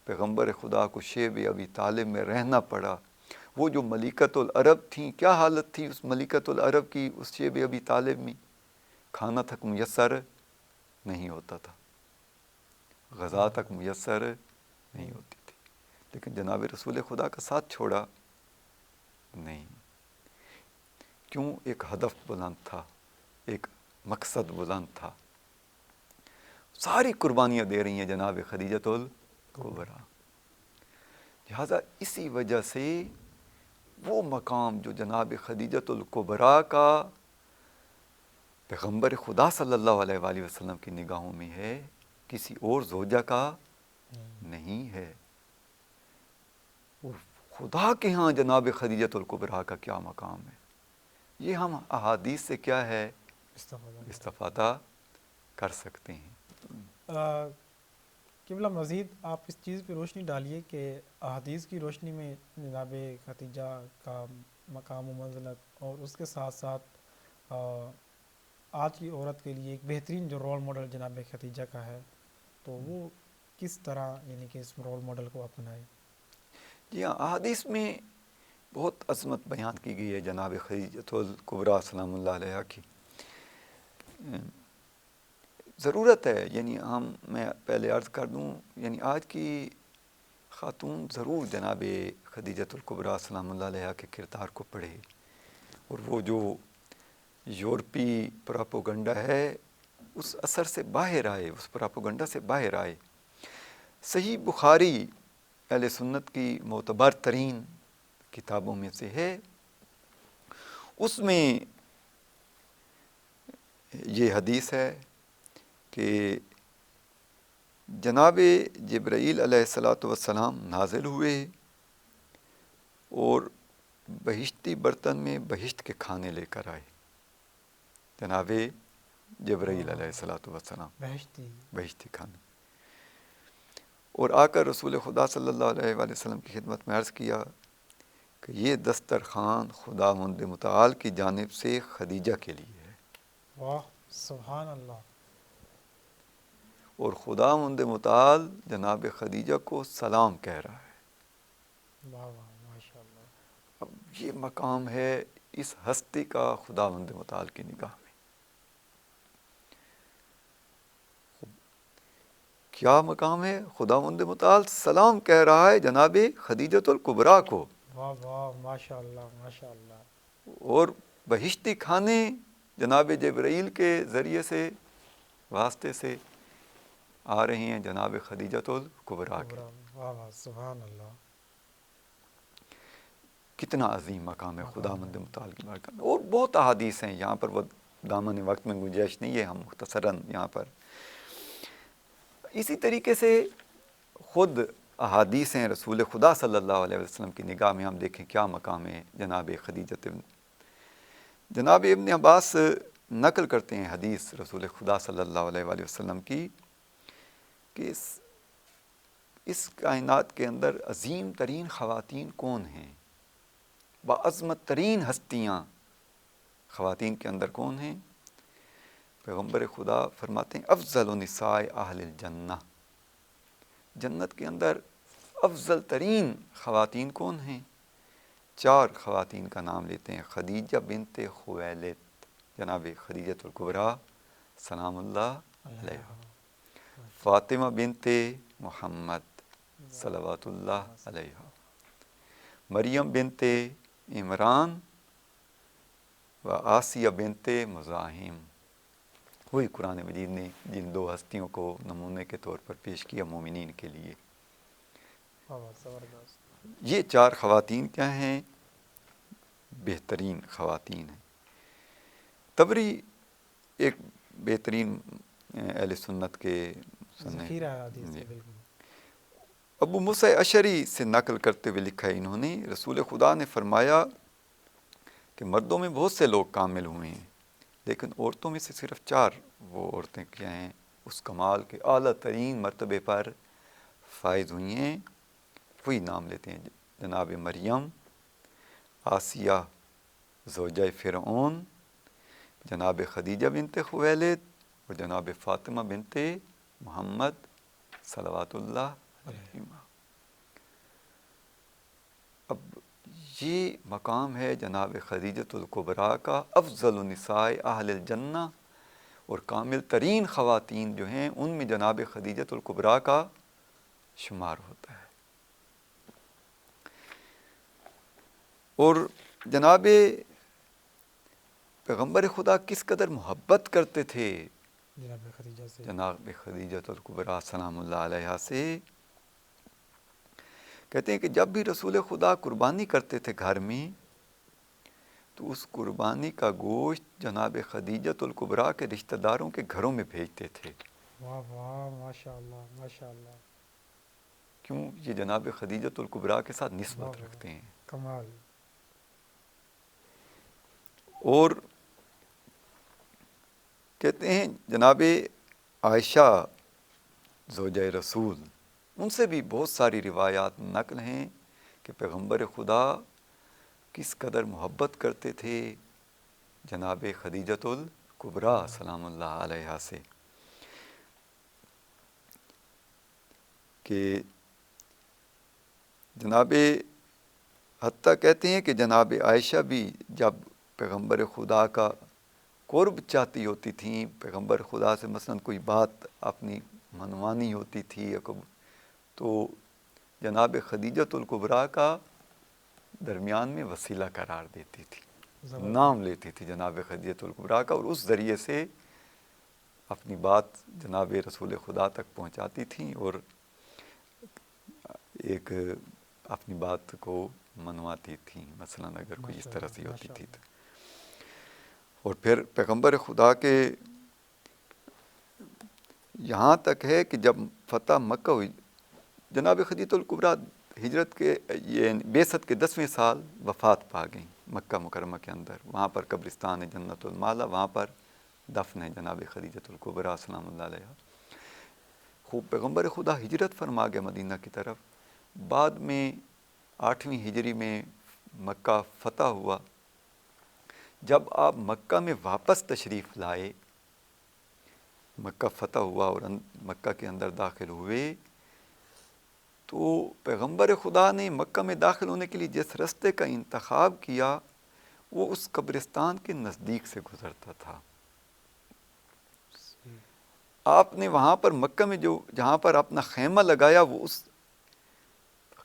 پیغمبر خدا کو شیب ابی طالب میں رہنا پڑا. وہ جو ملکۃ العرب تھیں، کیا حالت تھی اس ملکۃ العرب کی، اس شیب ابی طالب میں؟ کھانا تک میسر نہیں ہوتا تھا، غذا تک میسر نہیں ہوتی تھی. لیکن جناب رسول خدا کا ساتھ چھوڑا نہیں. کیوں؟ ایک ہدف بلند تھا، ایک مقصد بلند تھا. ساری قربانیاں دے رہی ہیں جناب خدیجۃ الکبریٰ. لہٰذا اسی وجہ سے وہ مقام جو جناب خدیجۃ الکبریٰ کا پیغمبر خدا صلی اللہ علیہ وآلہ وسلم کی نگاہوں میں ہے، کسی اور زوجہ کا نہیں ہے. اور خدا کے ہاں جناب خدیجۃ الکبریٰ کا کیا مقام ہے، یہ ہم احادیث سے کیا ہے استفادہ کر سکتے ہیں. قبلہ مزید آپ اس چیز پہ روشنی ڈالیے کہ احادیث کی روشنی میں جناب خدیجہ کا مقام و منزلت، اور اس کے ساتھ ساتھ آج کی عورت کے لیے ایک بہترین جو رول ماڈل جناب خدیجہ کا ہے، تو وہ کس طرح یعنی کہ اس رول ماڈل کو اپنائے؟ جی ہاں، احادیث میں بہت عظمت بیان کی گئی ہے جناب خدیجۃ الکبریٰ سلام اللہ علیہ کی. ضرورت ہے، یعنی میں پہلے عرض کر دوں، یعنی آج کی خاتون ضرور جناب خدیجۃ الکبریٰ سلام اللہ علیہ کے کردار کو پڑھے، اور وہ جو یورپی پراپوگنڈا ہے اس اثر سے باہر آئے، اس پراپوگنڈا سے باہر آئے. صحیح بخاری اہل سنت کی معتبر ترین کتابوں میں سے ہے. اس میں یہ حدیث ہے کہ جناب جبرائیل علیہ السلام نازل ہوئے اور بہشتی برتن میں بہشت کے کھانے لے کر آئے. جناب جبرائیل علیہ السلام بہشتی کھانے، اور آ کر رسول خدا صلی اللہ علیہ وآلہ وسلم کی خدمت میں عرض کیا کہ یہ دسترخوان خداوند متعال کی جانب سے خدیجہ کے لیے ہے. واہ سبحان اللہ. اور خداوند متعال جناب خدیجہ کو سلام کہہ رہا ہے. واہ واہ ماشاء اللہ. اب یہ مقام ہے اس ہستی کا خداوند متعال کی نگاہ میں. کیا مقام ہے؟ خداوند متعال سلام کہہ رہا ہے جناب خدیجۃ الکبریٰ کو. واہ واہ ماشاء اللہ ماشاء اللہ. اور بہشتی کھانے جناب جبرائیل کے ذریعے سے، واسطے سے آ رہے ہیں جناب خدیجۃ الکبریٰ کے. واہ واہ سبحان اللہ. کتنا عظیم مقام ہے خداوند متعال کی بارگاہ میں. اور بہت احادیث ہیں، یہاں پر وہ دامن وقت میں گنجائش نہیں ہے، ہم مختصراً یہاں پر. اسی طریقے سے خود احادیث ہیں رسول خدا صلی اللہ علیہ وسلم کی نگاہ میں، ہم دیکھیں کیا مقام ہے جناب خدیجۃ. جناب ابن عباس نقل کرتے ہیں حدیث رسول خدا صلی اللہ علیہ وآلہ وسلم کی کہ اس کائنات کے اندر عظیم ترین خواتین کون ہیں، باعظمت ترین ہستیاں خواتین کے اندر کون ہیں؟ پیغمبر خدا فرماتے ہیں افضل نساء اہل الجنہ، جنت کے اندر افضل ترین خواتین کون ہیں؟ 4 خواتین کا نام لیتے ہیں. خدیجہ بنت خویلد، جناب خدیجۃ الکبریٰ سلام اللہ علیہ. فاطمہ بنت محمد صلوات اللہ علیہ. مریم بنت عمران و آسیہ بنت مزاحم. وہی قرآن مجید نے جن 2 ہستیوں کو نمونے کے طور پر پیش کیا مومنین کے لیے. یہ 4 خواتین کیا ہیں؟ بہترین خواتین ہیں. تبری ایک بہترین اہل سنت کے ابو موسیٰ اشعری سے نقل کرتے ہوئے لکھا ہے انہوں نے، رسول خدا نے فرمایا کہ مردوں میں بہت سے لوگ کامل ہوئے ہیں، لیکن عورتوں میں سے صرف 4 وہ عورتیں کیا ہیں اس کمال کے اعلیٰ ترین مرتبے پر فائز ہوئی ہیں. وہی نام لیتے ہیں جناب مریم، آسیہ زوجہ فرعون، جناب خدیجہ بنت خویلد اور جناب فاطمہ بنت محمد صلوات اللہ علیہ. اب یہ مقام ہے جناب خدیجۃ الکبریٰ کا، افضل النساء اہل الجنہ، اور کامل ترین خواتین جو ہیں ان میں جناب خدیجۃ الکبریٰ کا شمار ہوتا ہے. اور جناب پیغمبر خدا کس قدر محبت کرتے تھے جناب خدیجہ سے. جناب خدیجۃ الکبریٰ سلام اللہ علیہا سے. کہتے ہیں کہ جب بھی رسول خدا قربانی کرتے تھے گھر میں تو اس قربانی کا گوشت جناب خدیجۃ الکبریٰ کے رشتہ داروں کے گھروں میں بھیجتے تھے. واہ واہ ماشاء اللہ ماشاء اللہ. کیوں؟ یہ جناب خدیجۃ الکبریٰ کے ساتھ واہ نسبت واہ، رکھتے ہیں. کمال. اور کہتے ہیں جناب عائشہ زوجہ رسول، ان سے بھی بہت ساری روایات نقل ہیں کہ پیغمبر خدا کس قدر محبت کرتے تھے جناب خدیجۃ الکبریٰ سلام اللہ علیہا سے. کہ جناب حتیٰ کہتے ہیں کہ جناب عائشہ بھی جب پیغمبر خدا کا قرب چاہتی ہوتی تھیں، پیغمبر خدا سے مثلاً کوئی بات اپنی منوانی ہوتی تھی تو جناب خدیجۃ الکبریٰ کا درمیان میں وسیلہ قرار دیتی تھی، نام لیتی تھی جناب خدیجۃ الکبریٰ کا، اور اس ذریعے سے اپنی بات جناب رسول خدا تک پہنچاتی تھیں اور ایک اپنی بات کو منواتی تھیں، مثلاً اگر کوئی اس طرح سے ہوتی تھی تو. اور پھر پیغمبر خدا کے یہاں تک ہے کہ جب فتح مکہ ہوئی، جناب خدیجۃ الکبریٰ ہجرت کے بعثت کے 10ویں سال وفات پا گئیں مکہ مکرمہ کے اندر. وہاں پر قبرستان جنت المالا، وہاں پر دفن ہے جناب خدیجۃ الکبریٰ سلام اللہ علیہا. خوب پیغمبر خدا ہجرت فرما گئے مدینہ کی طرف. بعد میں 8ویں ہجری میں مکہ فتح ہوا. جب آپ مکہ میں واپس تشریف لائے، مکہ فتح ہوا اور مکہ کے اندر داخل ہوئے، تو پیغمبر خدا نے مکہ میں داخل ہونے کے لیے جس رستے کا انتخاب کیا وہ اس قبرستان کے نزدیک سے گزرتا تھا. آپ نے وہاں پر مکہ میں جہاں پر اپنا خیمہ لگایا وہ اس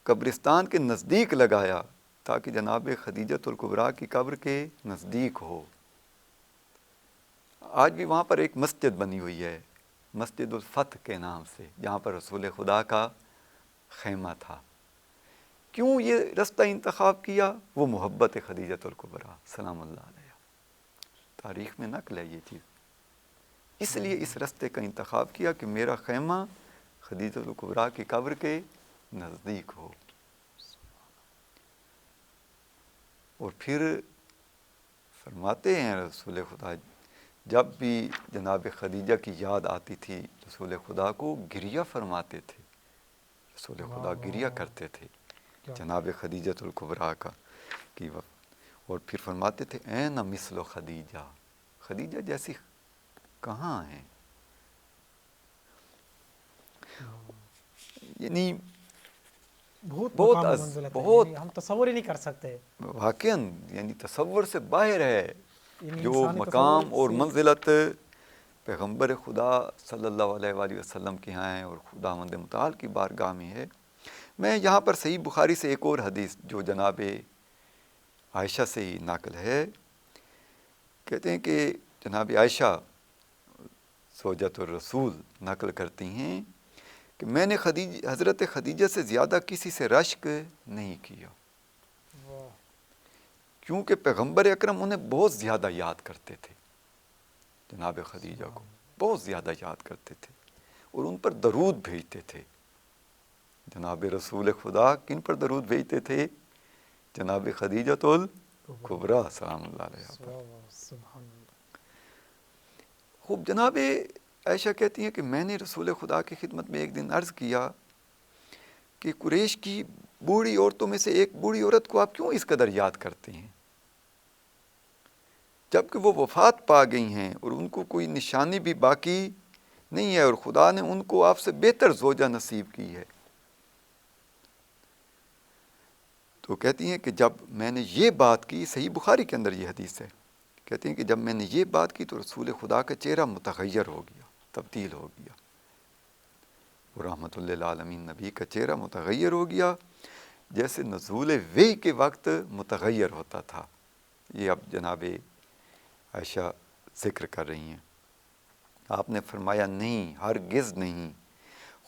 قبرستان کے نزدیک لگایا تاکہ جناب خدیجۃ الکبریٰ کی قبر کے نزدیک ہو. آج بھی وہاں پر ایک مسجد بنی ہوئی ہے مسجد الفتح کے نام سے، جہاں پر رسول خدا کا خیمہ تھا. کیوں یہ رستہ انتخاب کیا؟ وہ محبت خدیجۃ الکبریٰ سلام اللہ علیہا. تاریخ میں نقل ہے یہ چیز. اس لیے اس رستے کا انتخاب کیا کہ میرا خیمہ خدیجۃ الکبریٰ کی قبر کے نزدیک ہو. اور پھر فرماتے ہیں رسول خدا جب بھی جناب خدیجہ کی یاد آتی تھی رسول خدا کو گریہ فرماتے تھے. رسول خدا گریہ کرتے تھے جناب خدیجۃ الکبریٰ کا کی وقت. اور پھر فرماتے تھے این مثل خدیجہ، خدیجہ جیسی کہاں ہیں. یعنی بہت ہم تصور ہی نہیں کر سکتے واقعاً، یعنی تصور سے باہر ہے یعنی جو انسانی مقام تصور اور سے. منزلت پیغمبر خدا صلی اللہ علیہ وآلہ وسلم کے یہاں ہے اور خداوند متعال کی بارگاہ میں ہے. میں یہاں پر صحیح بخاری سے ایک اور حدیث جو جناب عائشہ سے ہی نقل ہے، کہتے ہیں کہ جناب عائشہ زوجۃ الرسول نقل کرتی ہیں کہ میں نے حضرت خدیجہ سے زیادہ کسی سے رشک نہیں کیا، کیونکہ پیغمبر اکرم انہیں بہت زیادہ یاد کرتے تھے. جناب خدیجہ کو بہت زیادہ یاد کرتے تھے اور ان پر درود بھیجتے تھے. جناب رسول خدا کن پر درود بھیجتے تھے؟ جناب خدیجۃ الکبریٰ سلام اللہ علیہا. خوب جناب عائشہ کہتی ہیں کہ میں نے رسول خدا کی خدمت میں ایک دن عرض کیا کہ قریش کی بوڑھی عورتوں میں سے ایک بوڑھی عورت کو آپ کیوں اس قدر یاد کرتے ہیں جبکہ وہ وفات پا گئی ہیں اور ان کو کوئی نشانی بھی باقی نہیں ہے اور خدا نے ان کو آپ سے بہتر زوجہ نصیب کی ہے. تو کہتی ہیں کہ جب میں نے یہ بات کی، صحیح بخاری کے اندر یہ حدیث ہے، کہتے ہیں کہ جب میں نے یہ بات کی تو رسول خدا کا چہرہ متغیر ہو گیا، تبدیل ہو گیا. اور رحمت للعالمین نبی کا چہرہ متغیر ہو گیا. جیسے نزول وحی کے وقت متغیر ہوتا تھا. یہ اب جناب عائشہ ذکر کر رہی ہیں. آپ نے فرمایا نہیں، ہرگز نہیں،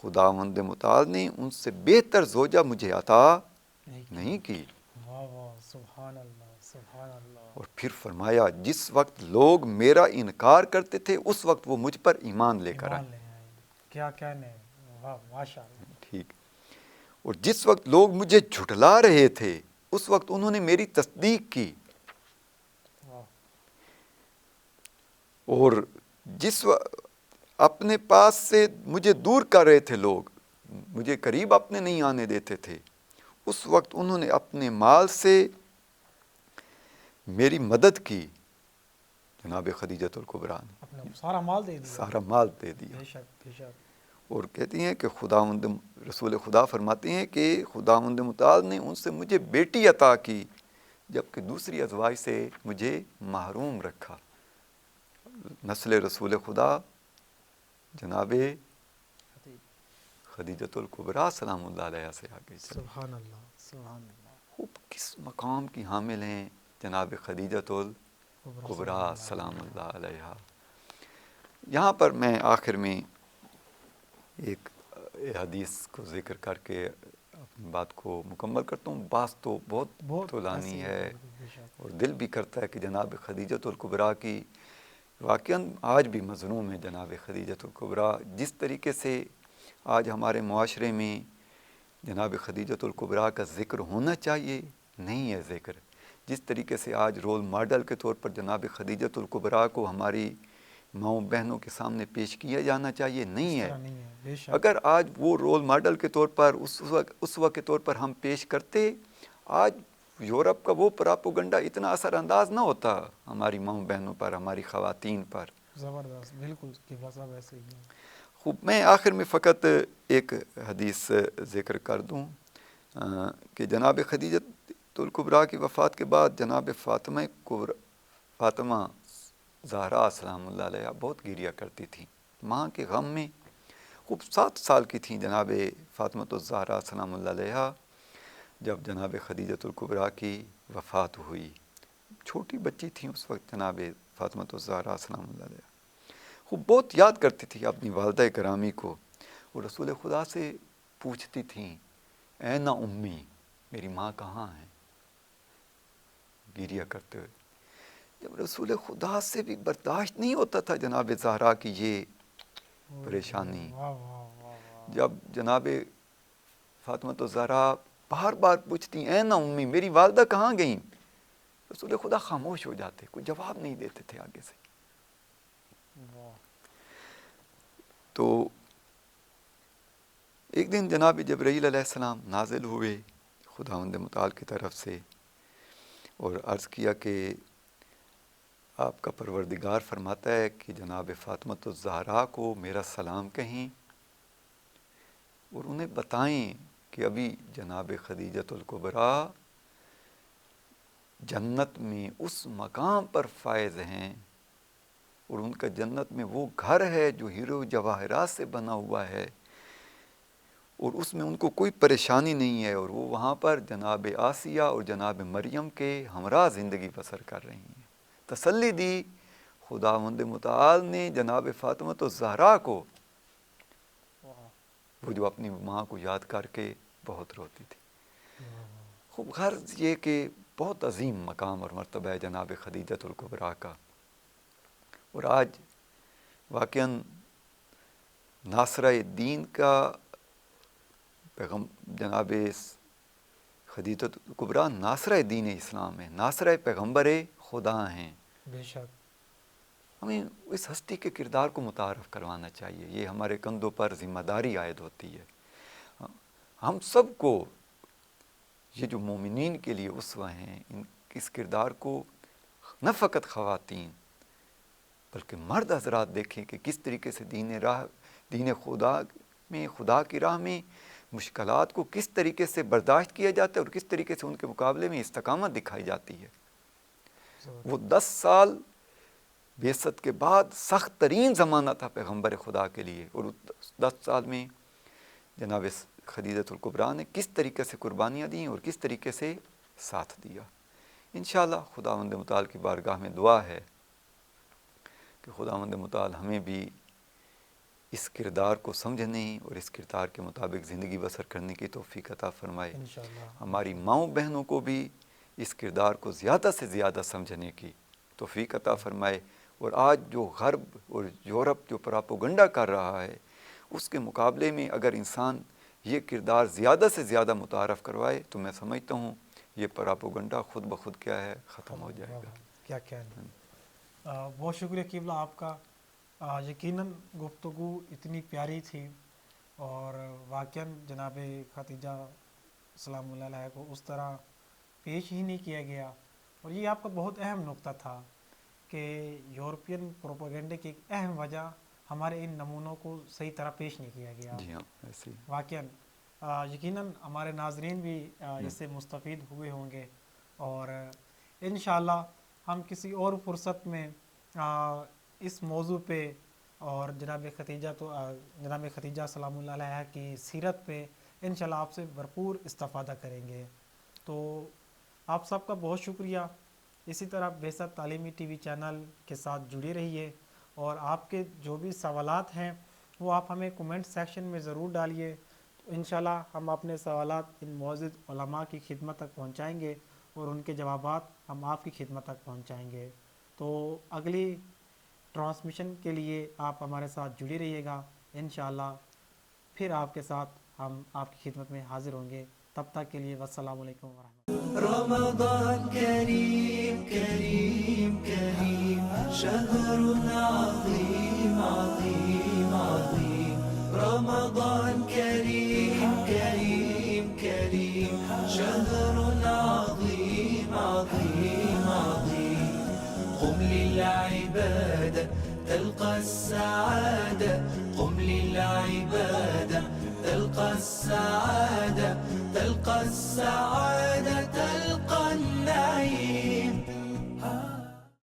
خداوند متعال نے ان سے بہتر زوجہ مجھے عطا نہیں کی. واہ واہ، سبحان اللہ، سبحان اللہ. اور پھر فرمایا جس وقت لوگ میرا انکار کرتے تھے اس وقت وہ مجھ پر ایمان لے کر آئے. ایمان لے آئے. کیا کہنے، واہ ماشاء اللہ. ٹھیک. اور جس وقت لوگ مجھے جھٹلا رہے تھے اس وقت انہوں نے میری تصدیق کی. واہ. اور جس وقت اپنے پاس سے مجھے دور کر رہے تھے لوگ، مجھے قریب اپنے نہیں آنے دیتے تھے، اس وقت انہوں نے اپنے مال سے میری مدد کی. جناب خدیجۃ الکبریٰ نے اپنا سارا مال دے دیا. سارا مال دے دیا. بے شک بے شک. اور کہتی ہیں کہ خداوند رسول خدا فرماتے ہیں کہ خداوند متعال نے ان سے مجھے بیٹی عطا کی جبکہ دوسری ازواج سے مجھے محروم رکھا. نسل رسول خدا جناب خدیجۃ الکبریٰ سلام اللہ علیہ سے آگے چلے. سبحان اللہ، سبحان اللہ. خوب کس مقام کی حامل ہیں جناب خدیجۃ الکبریٰ سلام اللہ علیہ. یہاں پر میں آخر میں ایک حدیث کو ذکر کر کے اپنی بات کو مکمل کرتا ہوں. بات تو بہت طولانی ہے اور دل بھی کرتا ہے کہ جناب خدیجۃ الکبریٰ کی واقعاً آج بھی مظلوم ہے. جناب خدیجۃ الکبریٰ جس طریقے سے آج ہمارے معاشرے میں جناب خدیجۃ الکبریٰ کا ذکر ہونا چاہیے نہیں ہے ذکر. جس طریقے سے آج رول ماڈل کے طور پر جناب خدیجۃ الکبریٰ کو ہماری ماؤں بہنوں کے سامنے پیش کیا جانا چاہیے نہیں ہے. اگر آج وہ رول ماڈل کے طور پر اس وقت کے طور پر ہم پیش کرتے، آج یورپ کا وہ پراپوگنڈا اتنا اثر انداز نہ ہوتا ہماری ماؤں بہنوں پر، ہماری خواتین پر. زبردست، بالکل قبلہ صاحب ایسے ہی ہیں. خوب. میں آخر میں فقط ایک حدیث ذکر کر دوں کہ جناب خدیجۃ الکبریٰ کی وفات کے بعد جناب فاطمہ زہرا سلام اللہ علیہ بہت گریہ کرتی تھیں ماں کے غم میں. خوب 7 سال کی تھیں جناب فاطمہ الزہرا سلام اللہ علیہ جب جناب خدیجۃ الکبریٰ کی وفات ہوئی. چھوٹی بچی تھیں اس وقت جناب فاطمہ الزہرا سلام اللہ علیہ. خوب بہت یاد کرتی تھی اپنی والدہ گرامی کو اور رسول خدا سے پوچھتی تھیں اے امی، میری ماں کہاں ہے، گریہ کرتے ہوئے. جب رسول خدا سے بھی برداشت نہیں ہوتا تھا جناب زہرا کی یہ پریشانی. جب جناب فاطمہ الزہرا بار بار پوچھتی اے امی، میری والدہ کہاں گئیں، رسول خدا خاموش ہو جاتے، کوئی جواب نہیں دیتے تھے آگے سے. تو ایک دن جناب جبرائیل علیہ السلام نازل ہوئے خداوند متعال کی طرف سے اور عرض کیا کہ آپ کا پروردگار فرماتا ہے کہ جناب فاطمہ الزہرا کو میرا سلام کہیں اور انہیں بتائیں کہ ابھی جناب خدیجۃ الکبریٰ جنت میں اس مقام پر فائز ہیں اور ان کا جنت میں وہ گھر ہے جو ہیرو جواہرات سے بنا ہوا ہے اور اس میں ان کو کوئی پریشانی نہیں ہے اور وہ وہاں پر جناب آسیہ اور جناب مریم کے ہمراہ زندگی بسر کر رہی ہیں. تسلی دی خداوند متعال نے جناب فاطمہ الزہرا کو، وہ جو اپنی ماں کو یاد کر کے بہت روتی تھی. خوب غرض یہ کہ بہت عظیم مقام اور مرتبہ ہے جناب خدیجۃ الکبریٰ کا. اور آج واقعاً ناصرہ دین کا جناب خدیجۃ الکبریٰ ناصرہ دین اسلام ہے، ناصرہ پیغمبر خدا ہیں. بے شک. ہمیں اس ہستی کے کردار کو متعارف کروانا چاہیے. یہ ہمارے کندھوں پر ذمہ داری عائد ہوتی ہے. ہم سب کو یہ جو مومنین کے لیے اسوہ ہیں، اس کردار کو نہ فقط خواتین بلکہ مرد حضرات دیکھیں کہ کس طریقے سے دین خدا میں، خدا کی راہ میں مشکلات کو کس طریقے سے برداشت کیا جاتا ہے اور کس طریقے سے ان کے مقابلے میں استقامت دکھائی جاتی ہے. وہ 10 سال بعثت کے بعد سخت ترین زمانہ تھا پیغمبر خدا کے لیے اور 10 سال میں جناب خدیجۃ الکبریٰ نے کس طریقے سے قربانیاں دیں اور کس طریقے سے ساتھ دیا۔ انشاءاللہ خداوند متعال کی بارگاہ میں دعا ہے کہ خداوند متعال ہمیں بھی اس کردار کو سمجھنے اور اس کردار کے مطابق زندگی بسر کرنے کی توفیق عطا فرمائے۔ انشاءاللہ ہماری ماؤں بہنوں کو بھی اس کردار کو زیادہ سے زیادہ سمجھنے کی توفیق عطا فرمائے، اور آج جو غرب اور یورپ جو پراپوگنڈا کر رہا ہے اس کے مقابلے میں اگر انسان یہ کردار زیادہ سے زیادہ متعارف کروائے تو میں سمجھتا ہوں یہ پراپوگنڈا خود بخود کیا ہے ختم ہو جائے گا۔ کیا کہنا، بہت شکریہ قبلہ آپ کا۔ یقیناً گفتگو اتنی پیاری تھی اور واقعاً جناب خدیجہ سلام اللہ علیہ کو اس طرح پیش ہی نہیں کیا گیا، اور یہ آپ کا بہت اہم نقطہ تھا کہ یورپین پروپیگنڈے کی ایک اہم وجہ ہمارے ان نمونوں کو صحیح طرح پیش نہیں کیا گیا۔ جی ہاں ایسے ہی۔ واقعاً یقیناً ہمارے ناظرین بھی اس سے مستفید ہوئے ہوں گے، اور انشاءاللہ ہم کسی اور فرصت میں اس موضوع پہ اور جناب خدیجہ سلام اللہ علیہ کی سیرت پہ انشاءاللہ آپ سے بھرپور استفادہ کریں گے۔ تو آپ سب کا بہت شکریہ۔ اسی طرح بعثت تعلیمی ٹی وی چینل کے ساتھ جڑے رہیے، اور آپ کے جو بھی سوالات ہیں وہ آپ ہمیں کومنٹ سیکشن میں ضرور ڈالیے، تو انشاءاللہ ہم اپنے سوالات ان معزز علماء کی خدمت تک پہنچائیں گے اور ان کے جوابات ہم آپ کی خدمت تک پہنچائیں گے۔ تو اگلی ٹرانسمیشن کے لیے آپ ہمارے ساتھ جڑے رہیے گا، انشاءاللہ پھر آپ کے ساتھ ہم آپ کی خدمت میں حاضر ہوں گے۔ تب تک کے لیے والسلام علیکم ورحمۃ اللہ۔ رمضان كريم كريم كريم شهر عظيم عظيم عظيم رمضان كريم كريم كريم شهر عظيم عظيم عظيم قم للعبادة تلقى السعادة قم للعبادة تلقى السعادة تلقى السعادة تلقى النعمة